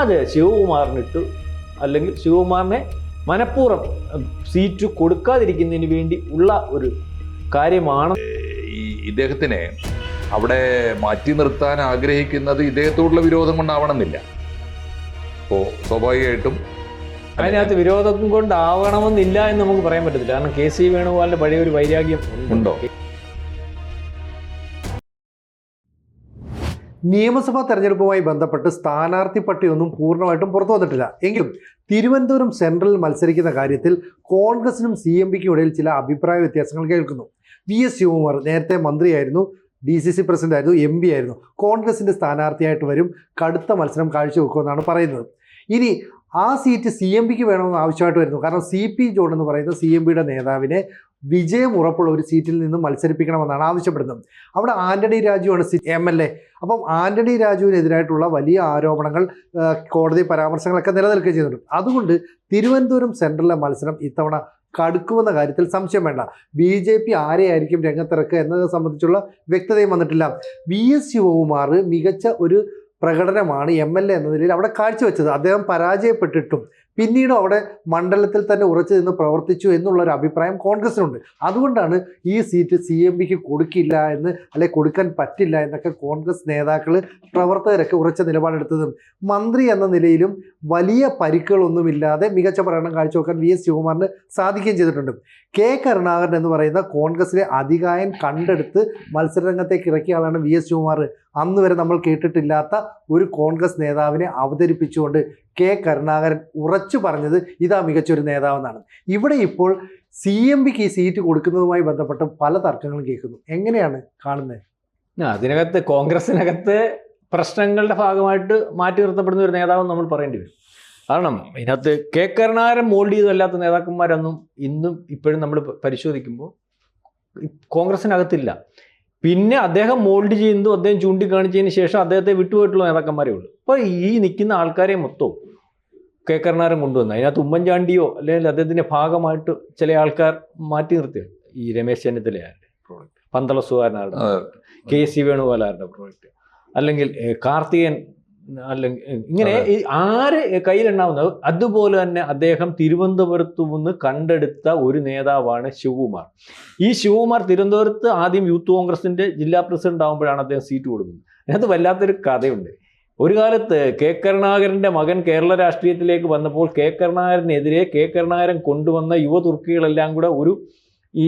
അത് ശിവകുമാറിനിട്ടു, അല്ലെങ്കിൽ ശിവകുമാറിനെ മനഃപൂർവ്വം സീറ്റ് കൊടുക്കാതിരിക്കുന്നതിന് വേണ്ടി ഉള്ള ഒരു കാര്യമാണ്. ഇദ്ദേഹത്തിനെ അവിടെ മാറ്റി നിർത്താൻ ആഗ്രഹിക്കുന്നത് ഇദ്ദേഹത്തോടുള്ള വിരോധം കൊണ്ടാവണമെന്നില്ല. അപ്പോൾ സ്വാഭാവികമായിട്ടും അതിനകത്ത് വിരോധം കൊണ്ടാവണമെന്നില്ല എന്ന് നമുക്ക് പറയാൻ പറ്റത്തില്ല. കാരണം KC വേണുഗോപാലിന്റെ പഴയ ഒരു വൈരാഗ്യം ഉണ്ടോ? നിയമസഭാ തെരഞ്ഞെടുപ്പുമായി ബന്ധപ്പെട്ട് സ്ഥാനാർത്ഥി പട്ടികയൊന്നും പൂർണ്ണമായിട്ടും പുറത്തു വന്നിട്ടില്ല. എങ്കിലും തിരുവനന്തപുരം സെൻട്രലിൽ മത്സരിക്കുന്ന കാര്യത്തിൽ കോൺഗ്രസിനും CMPക്കും ഇടയിൽ ചില അഭിപ്രായ വ്യത്യാസങ്ങൾ കേൾക്കുന്നു. VS ശിവകുമാർ നേരത്തെ മന്ത്രിയായിരുന്നു, DCC പ്രസിഡന്റ് ആയിരുന്നു, MP ആയിരുന്നു. കോൺഗ്രസിന്റെ സ്ഥാനാർത്ഥിയായിട്ട് വരും, കടുത്ത മത്സരം കാഴ്ചവെക്കുമെന്നാണ് പറയുന്നത്. ഇനി ആ സീറ്റ് CMPക്ക് വേണമെന്ന് ആവശ്യമായിട്ട് വരുന്നു. കാരണം CP ജോൺ എന്ന് പറയുന്ന CMPയുടെ നേതാവിനെ വിജയം ഉറപ്പുള്ള ഒരു സീറ്റിൽ നിന്നും മത്സരിപ്പിക്കണമെന്നാണ് ആവശ്യപ്പെടുന്നത്. അവിടെ ആന്റണി രാജുവാണ് MLA. അപ്പം ആന്റണി രാജുവിനെതിരായിട്ടുള്ള വലിയ ആരോപണങ്ങൾ, കോടതി പരാമർശങ്ങളൊക്കെ നിലനിൽക്കുകയും ചെയ്യുന്നുണ്ട്. അതുകൊണ്ട് തിരുവനന്തപുരം സെൻട്രലിലെ മത്സരം ഇത്തവണ കടുക്കുമെന്ന കാര്യത്തിൽ സംശയം വേണ്ട. BJP ആരെയായിരിക്കും രംഗത്തിറക്കുക എന്നത് സംബന്ധിച്ചുള്ള വ്യക്തതയും വന്നിട്ടില്ല. VS ശിവകുമാർ മികച്ച ഒരു പ്രകടനമാണ് MLA എന്ന നിലയിൽ അവിടെ കാഴ്ചവെച്ചത്. അദ്ദേഹം പരാജയപ്പെട്ടിട്ടും പിന്നീടും അവിടെ മണ്ഡലത്തിൽ തന്നെ ഉറച്ചു നിന്ന് പ്രവർത്തിച്ചു എന്നുള്ളൊരു അഭിപ്രായം കോൺഗ്രസിനുണ്ട്. അതുകൊണ്ടാണ് ഈ സീറ്റ് CMPക്ക് കൊടുക്കില്ല എന്ന്, അല്ലെങ്കിൽ കൊടുക്കാൻ പറ്റില്ല എന്നൊക്കെ കോൺഗ്രസ് നേതാക്കൾ, പ്രവർത്തകരൊക്കെ ഉറച്ച നിലപാടെടുത്തതും. മന്ത്രി എന്ന നിലയിലും വലിയ പരിക്കുകളൊന്നുമില്ലാതെ മികച്ച പ്രകടനം കാഴ്ചവെക്കാൻ VS ശിവകുമാറിന് സാധിക്കുകയും ചെയ്തിട്ടുണ്ട്. K കരുണാകരൻ എന്ന് പറയുന്ന കോൺഗ്രസിലെ അതികായൻ കണ്ടെടുത്ത് മത്സരരംഗത്തേക്ക് ഇറക്കിയ ആളാണ് VS ശിവകുമാർ. അന്ന് വരെ നമ്മൾ കേട്ടിട്ടില്ലാത്ത ഒരു കോൺഗ്രസ് നേതാവിനെ അവതരിപ്പിച്ചുകൊണ്ട് K കരുണാകരൻ ഉറച്ചു പറഞ്ഞത് ഇതാ മികച്ചൊരു നേതാവെന്നാണ്. ഇവിടെ ഇപ്പോൾ CMPക്ക് ഈ സീറ്റ് കൊടുക്കുന്നതുമായി ബന്ധപ്പെട്ട് പല തർക്കങ്ങളും കേൾക്കുന്നു. എങ്ങനെയാണ് കാണുന്നത്? അതിനകത്ത് കോൺഗ്രസിനകത്ത് പ്രശ്നങ്ങളുടെ ഭാഗമായിട്ട് മാറ്റി നിർത്തപ്പെടുന്ന ഒരു നേതാവെന്ന് നമ്മൾ പറയേണ്ടി വരും. കാരണം ഇതിനകത്ത് K കരുണാകരൻ മോൾഡ് ചെയ്തല്ലാത്ത നേതാക്കന്മാരൊന്നും ഇന്നും ഇപ്പോഴും നമ്മൾ പരിശോധിക്കുമ്പോൾ കോൺഗ്രസിനകത്തില്ല. പിന്നെ അദ്ദേഹം മോൾഡ് ചെയ്യുന്നതും അദ്ദേഹം ചൂണ്ടിക്കാണിച്ചതിന് ശേഷം അദ്ദേഹത്തെ വിട്ടുപോയിട്ടുള്ള നേതാക്കന്മാരേ ഉള്ളൂ. അപ്പോൾ ഈ നിൽക്കുന്ന ആൾക്കാരെ മൊത്തവും K കരുണാകരൻ കൊണ്ടുവന്നു. അതിനകത്ത് ഉമ്മൻചാണ്ടിയോ അല്ലെങ്കിൽ അദ്ദേഹത്തിൻ്റെ ഭാഗമായിട്ട് ചില ആൾക്കാർ മാറ്റി നിർത്തി. ഈ രമേശ് ചെന്നിത്തലയാരുടെ പ്രോഡക്റ്റ്, പന്തളസുകാരനാരുടെ പ്രോഡക്റ്റ്, KC വേണുഗോപാലാരുടെ പ്രോഡക്റ്റ്, അല്ലെങ്കിൽ കാർത്തികൻ, അല്ലെങ്കിൽ ഇങ്ങനെ ആര് കയ്യിലുണ്ടാവുന്നത്. അതുപോലെ തന്നെ അദ്ദേഹം തിരുവനന്തപുരത്തു നിന്ന് കണ്ടെടുത്ത ഒരു നേതാവാണ് ശിവകുമാർ. ഈ ശിവകുമാർ തിരുവനന്തപുരത്ത് ആദ്യം യൂത്ത് കോൺഗ്രസിൻ്റെ ജില്ലാ പ്രസിഡന്റ് ആകുമ്പോഴാണ് അദ്ദേഹം സീറ്റ് കൊടുക്കുന്നത്. അതിനകത്ത് വല്ലാത്തൊരു കഥയുണ്ട്. ഒരു കാലത്ത് K കരുണാകരൻ്റെ മകൻ കേരള രാഷ്ട്രീയത്തിലേക്ക് വന്നപ്പോൾ K കരുണാകരനെതിരെ K കരുണാകരൻ കൊണ്ടുവന്ന യുവ തുർക്കികളെല്ലാം കൂടെ ഒരു ഈ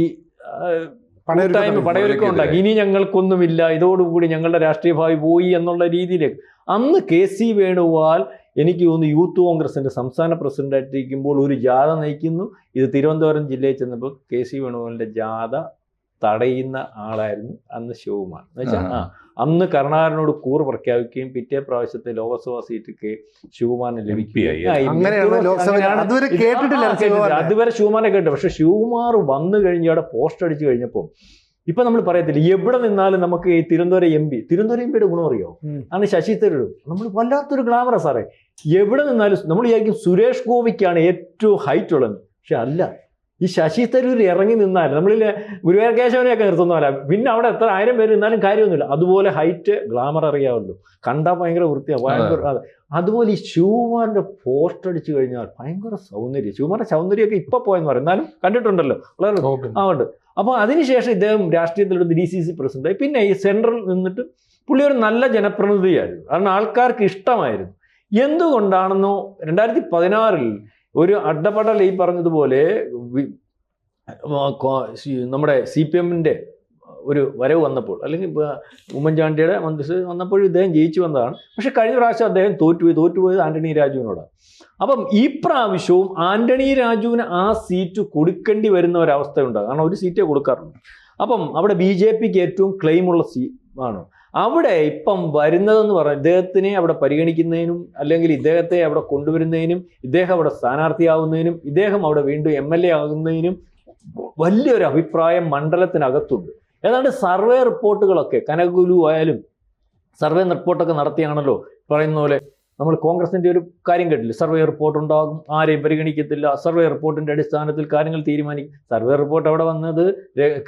പടയൊരുക്കം ഉണ്ടാക്കി. ഇനി ഞങ്ങൾക്കൊന്നുമില്ല, ഇതോടുകൂടി ഞങ്ങളുടെ രാഷ്ട്രീയ ഭാവി പോയി എന്നുള്ള രീതിയിലേക്ക്. അന്ന് KC വേണുഗോപാൽ എനിക്ക് തോന്നുന്നു യൂത്ത് കോൺഗ്രസിൻ്റെ സംസ്ഥാന പ്രസിഡന്റായിട്ടിരിക്കുമ്പോൾ ഒരു ജാഥ നയിക്കുന്നു. ഇത് തിരുവനന്തപുരം ജില്ലയിൽ ചെന്നപ്പോൾ KC വേണുഗോപാലിൻ്റെ ജാഥ തടയുന്ന ആളായിരുന്നു അന്ന് ശിവകുമാർ. എന്നുവെച്ചാൽ അന്ന് കരുണാകരനോട് കൂറ് പ്രഖ്യാപിക്കുകയും പിറ്റേ പ്രാവശ്യത്തെ ലോക്സഭാ സീറ്റ് ശിവകുമാറിന് ലഭിക്കുകയും. അതുവരെ ശിവകുമാറിനെ കേട്ടു. പക്ഷെ ശിവകുമാർ വന്നു കഴിഞ്ഞ് അവിടെ പോസ്റ്റ് അടിച്ചു കഴിഞ്ഞപ്പോൾ ഇപ്പം നമ്മൾ പറയത്തില്ല, എവിടെ നിന്നാലും നമുക്ക് ഈ തിരുവനന്തപുരം MP യുടെ ഗുണം അറിയോ? ആണ് ശശി തരൂർ. നമ്മൾ വല്ലാത്തൊരു ഗ്ലാമറാ സാറേ. എവിടെ നിന്നാലും നമ്മൾ വിചാരിക്കും സുരേഷ് ഗോപിക്കാണ് ഏറ്റവും ഹൈറ്റ് ഉള്ളത്. പക്ഷെ അല്ല, ഈ ശശി തരൂർ ഇറങ്ങി നിന്നാൽ നമ്മളിൽ ഗുരുവായൂർ കേശവനെയൊക്കെ നിർത്തുന്നതല്ല, പിന്നെ അവിടെ എത്ര 1000 പേര് നിന്നാലും കാര്യമൊന്നുമില്ല. അതുപോലെ ഹൈറ്റ്, ഗ്ലാമർ അറിയാമല്ലോ, കണ്ടാൽ ഭയങ്കര വൃത്തിയാണ്, ഭയങ്കര. അതുപോലെ ഈ ശിവകുമാറിൻ്റെ പോസ്റ്റ് അടിച്ചു കഴിഞ്ഞാൽ ഭയങ്കര സൗന്ദര്യം. ശിവകുമാറിൻ്റെ സൗന്ദര്യമൊക്കെ ഇപ്പോൾ പോയെന്ന് പറയും, എന്നാലും കണ്ടിട്ടുണ്ടല്ലോ വളരെ അതുകൊണ്ട്. അപ്പോൾ അതിനുശേഷം ഇദ്ദേഹം രാഷ്ട്രീയത്തിലെടുത്ത് DCC പ്രസിഡന്റായി. പിന്നെ ഈ സെൻട്രൽ നിന്നിട്ട് പുള്ളി ഒരു നല്ല ജനപ്രതിനിധിയായിരുന്നു. കാരണം ആൾക്കാർക്ക് ഇഷ്ടമായിരുന്നു. എന്തുകൊണ്ടാണെന്നോ 2016 ഒരു അഡ്ഡപ്പടൽ ഈ പറഞ്ഞതുപോലെ നമ്മുടെ CPMൻ്റെ ഒരു വരവ് വന്നപ്പോൾ, അല്ലെങ്കിൽ ഉമ്മൻചാണ്ടിയുടെ മന്ത്രിസഭ വന്നപ്പോഴും ഇദ്ദേഹം ജയിച്ചു വന്നതാണ്. പക്ഷെ കഴിഞ്ഞ പ്രാവശ്യം അദ്ദേഹം തോറ്റുപോയത് ആന്റണി രാജുവിനോടാണ്. അപ്പം ഈ പ്രാവശ്യവും ആന്റണി രാജുവിന് ആ സീറ്റ് കൊടുക്കേണ്ടി വരുന്ന ഒരവസ്ഥ ഉണ്ടാകും. കാരണം ഒരു സീറ്റേ കൊടുക്കാറുള്ളൂ. അപ്പം അവിടെ BJPക്ക് ഏറ്റവും ക്ലെയിമുള്ള ആണ്. അവിടെ ഇപ്പം വരുന്നതെന്ന് പറഞ്ഞാൽ ഇദ്ദേഹത്തിനെ അവിടെ പരിഗണിക്കുന്നതിനും, അല്ലെങ്കിൽ ഇദ്ദേഹത്തെ അവിടെ കൊണ്ടുവരുന്നതിനും, ഇദ്ദേഹം അവിടെ സ്ഥാനാർത്ഥിയാവുന്നതിനും, ഇദ്ദേഹം അവിടെ വീണ്ടും MLA ആകുന്നതിനും വലിയൊരു അഭിപ്രായം മണ്ഡലത്തിനകത്തുണ്ട്. ഏതാണ്ട് സർവേ റിപ്പോർട്ടുകളൊക്കെ കനകുലു ആയാലും സർവേ റിപ്പോർട്ടൊക്കെ നടത്തിയാണല്ലോ പറയുന്ന പോലെ നമ്മൾ കോൺഗ്രസിന്റെ ഒരു കാര്യം കേട്ടില്ല, സർവേ റിപ്പോർട്ട് ഉണ്ടാകും, ആരെയും പരിഗണിക്കത്തില്ല, സർവേ റിപ്പോർട്ടിന്റെ അടിസ്ഥാനത്തിൽ കാര്യങ്ങൾ തീരുമാനിക്കും. സർവേ റിപ്പോർട്ട് അവിടെ വന്നത്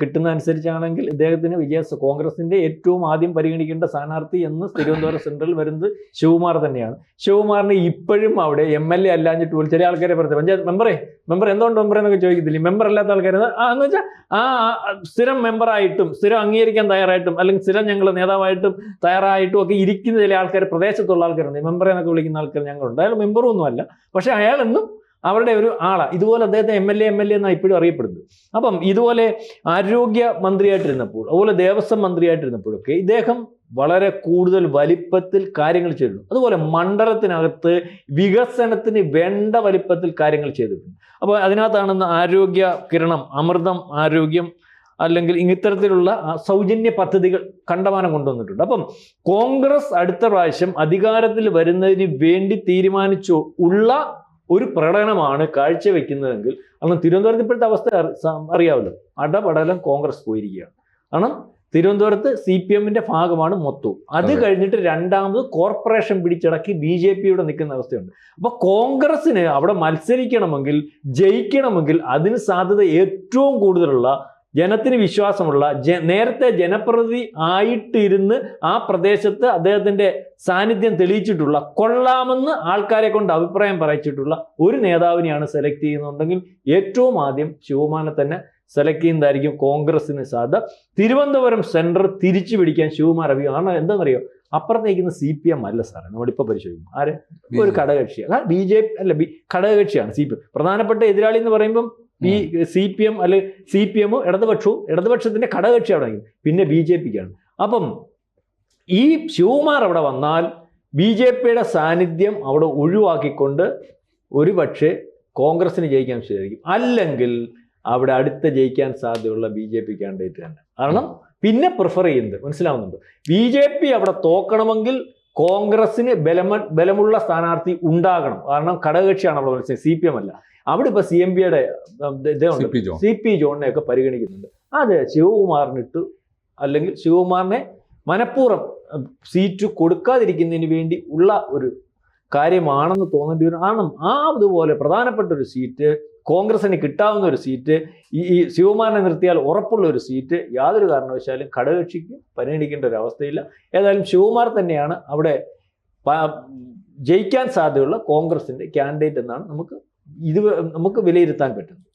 കിട്ടുന്ന അനുസരിച്ചാണെങ്കിൽ ഇദ്ദേഹത്തിന് കോൺഗ്രസിന്റെ ഏറ്റവും ആദ്യം പരിഗണിക്കേണ്ട സ്ഥാനാർത്ഥി എന്ന് തിരുവനന്തപുരം സെൻട്രൽ വരുന്നത് ശിവകുമാർ തന്നെയാണ്. ശിവകുമാറിന് ഇപ്പോഴും അവിടെ MLA അല്ലാഞ്ഞിട്ട് പോലും ചില ആൾക്കാരെ പറഞ്ഞത് പഞ്ചായത്ത് മെമ്പർ എന്തുകൊണ്ട് മെമ്പർ എന്നൊക്കെ ചോദിക്കത്തില്ലേ, മെമ്പർ അല്ലാത്ത ആൾക്കാർ എന്ന് വെച്ചാൽ സ്ഥിരം മെമ്പറായിട്ടും സ്ഥിരം അംഗീകരിക്കാൻ തയ്യാറായിട്ടും അല്ലെങ്കിൽ സ്ഥിരം ഞങ്ങൾ നേതാവായിട്ടും തയ്യാറായിട്ടും ഒക്കെ ഇരിക്കുന്ന ചില ആൾക്കാർ, പ്രദേശത്തുള്ള ആൾക്കാരുണ്ട്, മെമ്പറെ എന്നൊക്കെ വിളിക്കുന്ന ആൾക്കാർ ഞങ്ങളുണ്ട്. അയാൾ മെമ്പറൊന്നും അല്ല, പക്ഷെ അയാളെന്നും അവരുടെ ഒരു ആളാണ്. ഇതുപോലെ അദ്ദേഹത്തെ MLA എന്നാണ് ഇപ്പോഴും അറിയപ്പെടുന്നത്. അപ്പം ഇതുപോലെ ആരോഗ്യ മന്ത്രിയായിട്ടിരുന്നപ്പോൾ, അതുപോലെ ദേവസ്വം മന്ത്രിയായിട്ടിരുന്നപ്പോഴൊക്കെ ഇദ്ദേഹം വളരെ കൂടുതൽ വലിപ്പത്തിൽ കാര്യങ്ങൾ ചെയ്തിട്ടുണ്ട്. അതുപോലെ മണ്ഡലത്തിനകത്ത് വികസനത്തിന് വേണ്ട വലിപ്പത്തിൽ കാര്യങ്ങൾ ചെയ്തിട്ടുണ്ട്. അപ്പോൾ അതിനകത്താണെന്ന് ആരോഗ്യ കിരണം, അമൃതം ആരോഗ്യം, അല്ലെങ്കിൽ ഇത്തരത്തിലുള്ള സൗജന്യ പദ്ധതികൾ കണ്ടമാനം കൊണ്ടുവന്നിട്ടുണ്ട്. അപ്പം കോൺഗ്രസ് അടുത്ത പ്രാവശ്യം അധികാരത്തിൽ വരുന്നതിന് വേണ്ടി തീരുമാനിച്ചു ഉള്ള ഒരു പ്രകടനമാണ് കാഴ്ചവെക്കുന്നതെങ്കിൽ, കാരണം തിരുവനന്തപുരത്ത് ഇപ്പോഴത്തെ അവസ്ഥ അറിയാമല്ലോ, അടപടലം കോൺഗ്രസ് പോയിരിക്കുകയാണ്. കാരണം തിരുവനന്തപുരത്ത് CPMന്റെ ഭാഗമാണ് മൊത്തവും. അത് കഴിഞ്ഞിട്ട് രണ്ടാമത് കോർപ്പറേഷൻ പിടിച്ചടക്കി BJPയുടെ നിൽക്കുന്ന അവസ്ഥയുണ്ട്. അപ്പോൾ കോൺഗ്രസിന് അവിടെ മത്സരിക്കണമെങ്കിൽ, ജയിക്കണമെങ്കിൽ അതിന് സാധ്യത ഏറ്റവും കൂടുതലുള്ള, ജനത്തിന് വിശ്വാസമുള്ള, നേരത്തെ ജനപ്രതിനിധി ആയിട്ടിരുന്ന് ആ പ്രദേശത്ത് അദ്ദേഹത്തിൻ്റെ സാന്നിധ്യം തെളിയിച്ചിട്ടുള്ള, കൊള്ളാമെന്ന് ആൾക്കാരെ കൊണ്ട് അഭിപ്രായം പറയിച്ചിട്ടുള്ള ഒരു നേതാവിനെയാണ് സെലക്ട് ചെയ്യുന്നുണ്ടെങ്കിൽ ഏറ്റവും ആദ്യം ശിവകുമാറിനെ തന്നെ സെലക്ട് ചെയ്യുന്നതായിരിക്കും കോൺഗ്രസിന് സാധ്യത. തിരുവനന്തപുരം സെൻട്രൽ തിരിച്ചു പിടിക്കാൻ ശിവകുമാർ കാരണം എന്താണെന്നറിയോ, അപ്പുറത്തേക്കുന്ന CPM അല്ല സാറേ, നമ്മളിപ്പോൾ പരിശോധിക്കും. ആര്? ഒരു ഘടകകക്ഷിയാണ്. BJP അല്ല, ഘടകകക്ഷിയാണ് CPM. പ്രധാനപ്പെട്ട എതിരാളി എന്ന് പറയുമ്പം CPM അല്ലെ CPM ഇടതുപക്ഷവും, ഇടതുപക്ഷത്തിന്റെ ഘടകകക്ഷി അവിടെ പിന്നെ BJPക്കാണ്. അപ്പം ഈ ശിവകുമാർ അവിടെ വന്നാൽ BJPയുടെ സാന്നിധ്യം അവിടെ ഒഴിവാക്കിക്കൊണ്ട് ഒരു പക്ഷേ കോൺഗ്രസിന് ജയിക്കാൻ സാധിക്കും. അല്ലെങ്കിൽ അവിടെ അടുത്ത ജയിക്കാൻ സാധ്യതയുള്ള BJP കാൻഡിഡേറ്റ് തന്നെ. കാരണം പിന്നെ പ്രിഫർ ചെയ്യുന്നത് മനസ്സിലാവുന്നുണ്ട്, BJP അവിടെ തോക്കണമെങ്കിൽ കോൺഗ്രസിന് ബലമുള്ള സ്ഥാനാർത്ഥി ഉണ്ടാകണം. കാരണം ഘടകകക്ഷിയാണ് അവിടെ മനസ്സിലായി, CPM അല്ല. അവിടെ ഇപ്പോൾ CMPയുടെ CP ജോണിനെയൊക്കെ പരിഗണിക്കുന്നുണ്ട്. അത് ശിവകുമാറിനിട്ട്, അല്ലെങ്കിൽ ശിവകുമാറിനെ മനഃപൂർവ്വം സീറ്റ് കൊടുക്കാതിരിക്കുന്നതിന് വേണ്ടി ഉള്ള ഒരു കാര്യമാണെന്ന് തോന്നേണ്ടി വരും. കാരണം അതുപോലെ പ്രധാനപ്പെട്ട ഒരു സീറ്റ്, കോൺഗ്രസിന് കിട്ടാവുന്ന ഒരു സീറ്റ്, ഈ ശിവകുമാറിനെ നിർത്തിയാൽ ഉറപ്പുള്ള ഒരു സീറ്റ് യാതൊരു കാരണവശാലും ഘടകകക്ഷിക്ക് പരിഗണിക്കേണ്ട ഒരു അവസ്ഥയില്ല. ഏതായാലും ശിവകുമാർ തന്നെയാണ് അവിടെ ജയിക്കാൻ സാധ്യതയുള്ള കോൺഗ്രസിന്റെ കാൻഡിഡേറ്റ് എന്നാണ് നമുക്ക് വിലയിരുത്താൻ പറ്റുന്നത്.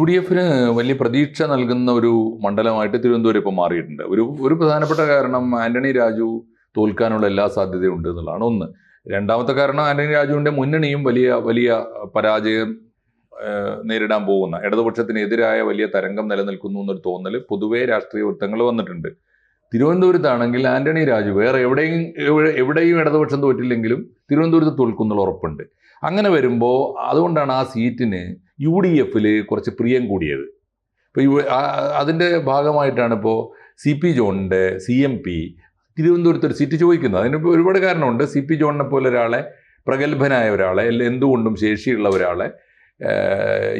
UDFന് വലിയ പ്രതീക്ഷ നൽകുന്ന ഒരു മണ്ഡലമായിട്ട് തിരുവനന്തപുരം ഇപ്പോൾ മാറിയിട്ടുണ്ട്. ഒരു പ്രധാനപ്പെട്ട കാരണം ആന്റണി രാജു തോൽക്കാനുള്ള എല്ലാ സാധ്യതയും ഉണ്ട് എന്നുള്ളതാണ് ഒന്ന്. രണ്ടാമത്തെ കാരണം ആന്റണി രാജുവിൻ്റെ മുന്നണിയും വലിയ പരാജയം നേരിടാൻ പോകുന്ന, ഇടതുപക്ഷത്തിനെതിരായ വലിയ തരംഗം നിലനിൽക്കുന്നു എന്നൊരു തോന്നൽ പൊതുവേ രാഷ്ട്രീയ വൃത്തങ്ങൾ വന്നിട്ടുണ്ട്. തിരുവനന്തപുരത്താണെങ്കിൽ ആന്റണി രാജു വേറെ എവിടെയും ഇടതുപക്ഷം തോറ്റില്ലെങ്കിലും തിരുവനന്തപുരത്ത് തോൽക്കുന്നുള്ള ഉറപ്പുണ്ട്. അങ്ങനെ വരുമ്പോൾ അതുകൊണ്ടാണ് ആ സീറ്റിന് UDFിൽ കുറച്ച് പ്രിയം കൂടിയത്. ഇപ്പോൾ അതിൻ്റെ ഭാഗമായിട്ടാണ് ഇപ്പോൾ CP ജോണിൻ്റെ CMP തിരുവനന്തപുരത്ത് ഒരു സീറ്റ് ചോദിക്കുന്നത്. അതിന് ഒരുപാട് കാരണമുണ്ട്. CP ജോണിനെ പോലെ ഒരാളെ, പ്രഗത്ഭനായ ഒരാളെ, എന്തുകൊണ്ടും ശേഷിയുള്ള ഒരാളെ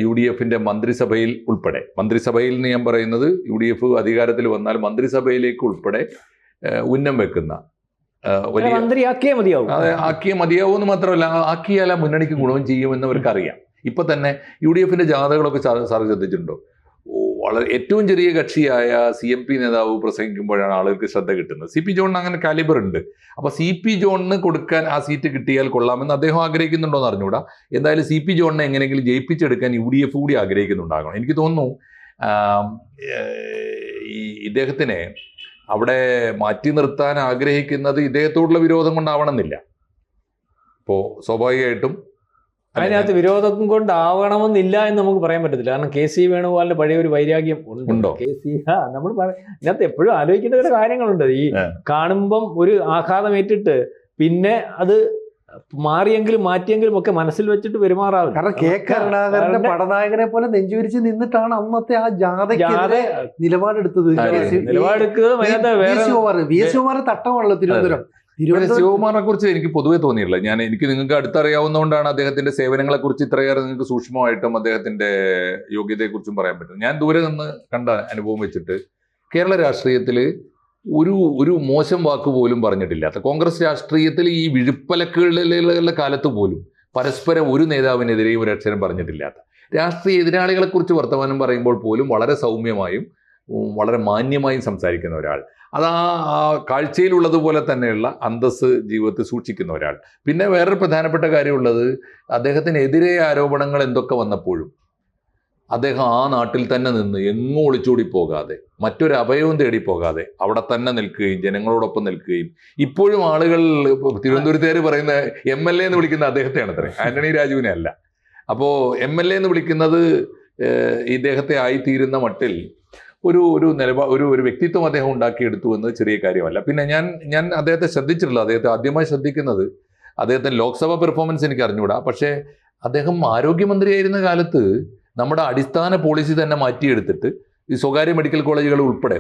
UDFിൻ്റെ മന്ത്രിസഭയിൽ ഉൾപ്പെടെ, മന്ത്രിസഭയിൽ എന്ന് ഞാൻ പറയുന്നത് UDF അധികാരത്തിൽ വന്നാൽ മന്ത്രിസഭയിലേക്ക് ഉൾപ്പെടെ ഉന്നം വെക്കുന്ന വലിയ മന്ത്രിയാക്കിയേ മതിയാവും. ആക്കിയേ മതിയാവും എന്ന് മാത്രമല്ല, ആക്കിയാൽ ആ മുന്നണിക്ക് ഗുണവും ചെയ്യുമെന്ന് അവർക്കറിയാം. ഇപ്പം തന്നെ UDFിൻ്റെ ജാഥകളൊക്കെ സാർ ശ്രദ്ധിച്ചിട്ടുണ്ടോ? വളരെ ഏറ്റവും ചെറിയ കക്ഷിയായ CMP നേതാവ് പ്രസംഗിക്കുമ്പോഴാണ് ആളുകൾക്ക് ശ്രദ്ധ കിട്ടുന്നത്. CP ജോണിന് അങ്ങനെ കാലിബർ ഉണ്ട്. അപ്പോൾ CP ജോണിന് കൊടുക്കാൻ ആ സീറ്റ് കിട്ടിയാൽ കൊള്ളാമെന്ന് അദ്ദേഹം ആഗ്രഹിക്കുന്നുണ്ടോ എന്ന് അറിഞ്ഞുകൂടാ. എന്തായാലും CP ജോണിനെ എങ്ങനെയെങ്കിലും ജയിപ്പിച്ചെടുക്കാൻ UDF കൂടി ആഗ്രഹിക്കുന്നുണ്ടാകണം. എനിക്ക് തോന്നുന്നു ഇദ്ദേഹത്തിനെ അവിടെ മാറ്റി നിർത്താൻ ആഗ്രഹിക്കുന്നത് ഇദ്ദേഹത്തോടുള്ള വിരോധം കൊണ്ടാവണമെന്നില്ല. ഇപ്പോൾ സ്വാഭാവികമായിട്ടും അതിനകത്ത് വിരോധം കൊണ്ടാവണമെന്നില്ല എന്ന് നമുക്ക് പറയാൻ പറ്റത്തില്ല. കാരണം KC വേണുഗോപാലിന്റെ പഴയ ഒരു വൈരാഗ്യം ഉണ്ടോ? നമ്മൾ ഇതിനകത്ത് എപ്പോഴും ആലോചിക്കേണ്ട ചില കാര്യങ്ങളുണ്ട്. ഈ കാണുമ്പം ഒരു ആഘാതം ഏറ്റിട്ട് പിന്നെ അത് മാറ്റിയെങ്കിലും ഒക്കെ മനസ്സിൽ വെച്ചിട്ട് പെരുമാറാവും. കാരണം കരുണാകരന്റെ പടനായകനെ പോലെ നെഞ്ചുവിരിച്ച് നിന്നിട്ടാണ് അന്നത്തെ ആ ജാഥയ്ക്ക് നിലപാടെടുത്തത്. VS തട്ടമാണല്ലോ തിരുവനന്തപുരം. ശിവകുമാറിനെ കുറിച്ച് എനിക്ക് പൊതുവെ തോന്നിയില്ല. എനിക്ക് നിങ്ങൾക്ക് അടുത്തറിയാവുന്നതുകൊണ്ടാണ് അദ്ദേഹത്തിന്റെ സേവനങ്ങളെ കുറിച്ച് ഇത്രയേറെ നിങ്ങൾക്ക് സൂക്ഷ്മമായിട്ടും അദ്ദേഹത്തിന്റെ യോഗ്യതയെക്കുറിച്ചും പറയാൻ പറ്റും. ഞാൻ ദൂരെ നിന്ന് കണ്ട അനുഭവം വെച്ചിട്ട് കേരള രാഷ്ട്രീയത്തിൽ ഒരു മോശം വാക്ക് പോലും പറഞ്ഞിട്ടില്ലാത്ത, കോൺഗ്രസ് രാഷ്ട്രീയത്തിൽ ഈ വിഴുപ്പലക്കുകളിലുള്ള കാലത്ത് പോലും പരസ്പരം ഒരു നേതാവിനെതിരെയും ഒരു അക്ഷരം പറഞ്ഞിട്ടില്ലാത്ത, രാഷ്ട്രീയ എതിരാളികളെക്കുറിച്ച് വർത്തമാനം പറയുമ്പോൾ പോലും വളരെ സൗമ്യമായും വളരെ മാന്യമായും സംസാരിക്കുന്ന ഒരാൾ, അത് ആ കാഴ്ചയിലുള്ളതുപോലെ തന്നെയുള്ള അന്തസ്സ് ജീവിതത്തിൽ സൂക്ഷിക്കുന്ന ഒരാൾ. പിന്നെ വേറൊരു പ്രധാനപ്പെട്ട കാര്യമുള്ളത്, അദ്ദേഹത്തിനെതിരെ ആരോപണങ്ങൾ എന്തൊക്കെ വന്നപ്പോഴും അദ്ദേഹം ആ നാട്ടിൽ തന്നെ നിന്ന് എങ്ങും ഒളിച്ചോടി പോകാതെ, മറ്റൊരു അഭയവും തേടി പോകാതെ അവിടെ തന്നെ നിൽക്കുകയും ജനങ്ങളോടൊപ്പം നിൽക്കുകയും, ഇപ്പോഴും ആളുകൾ തിരുവനന്തപുരത്തുകാർ പറയുന്ന MLA എന്ന് വിളിക്കുന്ന അദ്ദേഹത്തെയാണ് അത്രേ, ആന്റണി രാജുവിനെ അല്ല. അപ്പോൾ MLA എന്ന് വിളിക്കുന്നത് ഇദ്ദേഹത്തെ ആയിത്തീരുന്ന മട്ടിൽ ഒരു ഒരു വ്യക്തിത്വം അദ്ദേഹം ഉണ്ടാക്കിയെടുത്തു എന്ന് ചെറിയ കാര്യമല്ല. പിന്നെ ഞാൻ അദ്ദേഹത്തെ ശ്രദ്ധിച്ചിട്ടുള്ളത്, അദ്ദേഹത്തെ ആദ്യമായി ശ്രദ്ധിക്കുന്നത് അദ്ദേഹത്തിന് ലോക്സഭ പെർഫോമൻസ് എനിക്ക് അറിഞ്ഞുകൂടാ, പക്ഷേ അദ്ദേഹം ആരോഗ്യമന്ത്രിയായിരുന്ന കാലത്ത് നമ്മുടെ അടിസ്ഥാന പോളിസി തന്നെ മാറ്റിയെടുത്തിട്ട് ഈ സ്വകാര്യ മെഡിക്കൽ കോളേജുകൾ ഉൾപ്പെടെ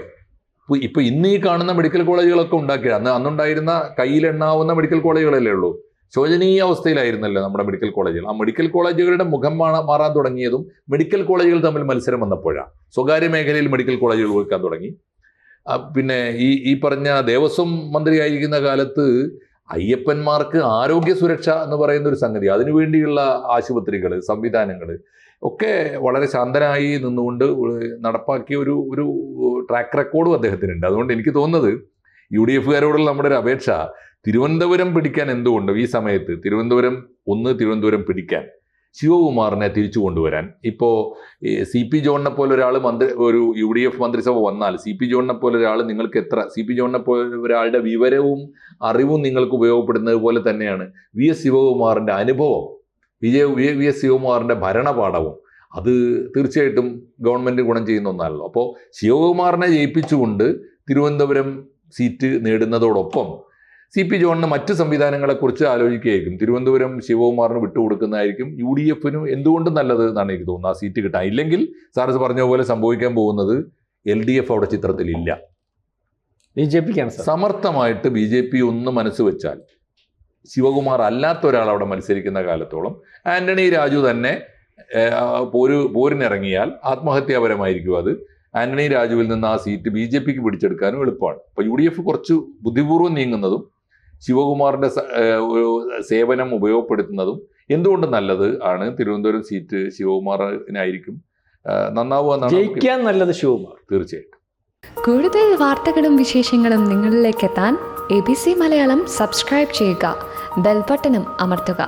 ഇപ്പൊ ഇന്ന് ഈ കാണുന്ന മെഡിക്കൽ കോളേജുകളൊക്കെ ഉണ്ടാക്കിയത് അന്നുണ്ടായിരുന്ന കയ്യിലെണ്ണാവുന്ന മെഡിക്കൽ കോളേജുകളല്ലേ ഉള്ളൂ. ശോചനീയ അവസ്ഥയിലായിരുന്നല്ലോ നമ്മുടെ മെഡിക്കൽ കോളേജുകൾ. ആ മെഡിക്കൽ കോളേജുകളുടെ മുഖം മാറാൻ തുടങ്ങിയതും മെഡിക്കൽ കോളേജുകൾ തമ്മിൽ മത്സരം വന്നപ്പോഴാണ്. സ്വകാര്യ മേഖലയിൽ മെഡിക്കൽ കോളേജുകൾ വെക്കാൻ തുടങ്ങി. പിന്നെ ഈ പറഞ്ഞ ദേവസ്വം മന്ത്രിയായിരിക്കുന്ന കാലത്ത് അയ്യപ്പന്മാർക്ക് ആരോഗ്യ സുരക്ഷ എന്ന് പറയുന്ന ഒരു സംഗതി, അതിനുവേണ്ടിയുള്ള ആശുപത്രികൾ, സംവിധാനങ്ങൾ ഒക്കെ വളരെ ശാന്തനായി നിന്നുകൊണ്ട് നടപ്പാക്കിയ ഒരു ട്രാക്ക് റെക്കോർഡും അദ്ദേഹത്തിനുണ്ട്. അതുകൊണ്ട് എനിക്ക് തോന്നുന്നത് UDF-കാരോടുള്ള നമ്മുടെ ഒരു അപേക്ഷ, തിരുവനന്തപുരം പിടിക്കാൻ എന്തുകൊണ്ട് ഈ സമയത്ത് തിരുവനന്തപുരം പിടിക്കാൻ ശിവകുമാറിനെ തിരിച്ചു കൊണ്ടുവരാൻ, ഇപ്പോൾ CP ജോണിനെ പോലെ ഒരാൾ ഒരു UDF മന്ത്രിസഭ വന്നാൽ CP ജോണിനെ പോലെ ഒരാൾ നിങ്ങൾക്ക് CP ജോണിനെ പോലെ ഒരാളുടെ വിവരവും അറിവും നിങ്ങൾക്ക് ഉപയോഗപ്പെടുന്നത് പോലെ തന്നെയാണ് VS ശിവകുമാറിൻ്റെ അനുഭവം, VS ശിവകുമാറിൻ്റെ ഭരണപാഠവും. അത് തീർച്ചയായിട്ടും ഗവൺമെൻറ് ഗുണം ചെയ്യുന്ന ഒന്നല്ലോ. അപ്പോൾ ശിവകുമാറിനെ ജയിപ്പിച്ചുകൊണ്ട് തിരുവനന്തപുരം സീറ്റ് നേടുന്നതോടൊപ്പം CP ജോണിന് മറ്റ് സംവിധാനങ്ങളെക്കുറിച്ച് ആലോചിക്കുകയായിരിക്കും. തിരുവനന്തപുരം ശിവകുമാറിന് വിട്ടുകൊടുക്കുന്നതായിരിക്കും UDF-നും എന്തുകൊണ്ടും നല്ലത് എന്നാണ് എനിക്ക് തോന്നുന്നത്, ആ സീറ്റ് കിട്ടാൻ. ഇല്ലെങ്കിൽ സാറ് പറഞ്ഞ പോലെ സംഭവിക്കാൻ പോകുന്നത് LDF അവിടെ ചിത്രത്തിലില്ല. BJP-ക്കാണ് സമർത്ഥമായിട്ട് BJP ഒന്ന് മനസ്സ് വെച്ചാൽ ശിവകുമാർ അല്ലാത്ത ഒരാൾ അവിടെ മത്സരിക്കുന്ന കാലത്തോളം ആന്റണി രാജു തന്നെ പോരിനിറങ്ങിയാൽ ആത്മഹത്യാപരമായിരിക്കും അത്. ആന്റണി രാജുവിൽ നിന്ന് ആ സീറ്റ് BJP-ക്ക് പിടിച്ചെടുക്കാനും എളുപ്പമാണ്. അപ്പോൾ UDF കുറച്ച് ബുദ്ധിപൂർവ്വം നീങ്ങുന്നതും ശിവകുമാറിന്റെ സേവനം ഉപയോഗപ്പെടുത്തുന്നതും എന്തുകൊണ്ടും നല്ലത് ആണ്. തിരുവനന്തപുരം സീറ്റ് ശിവകുമാറിനായിരിക്കും നന്നാവുക എന്നാണ്. ജയിക്കാൻ നല്ലത് ശിവകുമാർ തീർച്ചയായിട്ടും. കൂടുതൽ വാർത്തകളും വിശേഷങ്ങളും നിങ്ങളിലേക്ക് എത്താൻ ABC മലയാളം സബ്സ്ക്രൈബ് ചെയ്യുക, ബെൽ ബട്ടണും അമർത്തുക.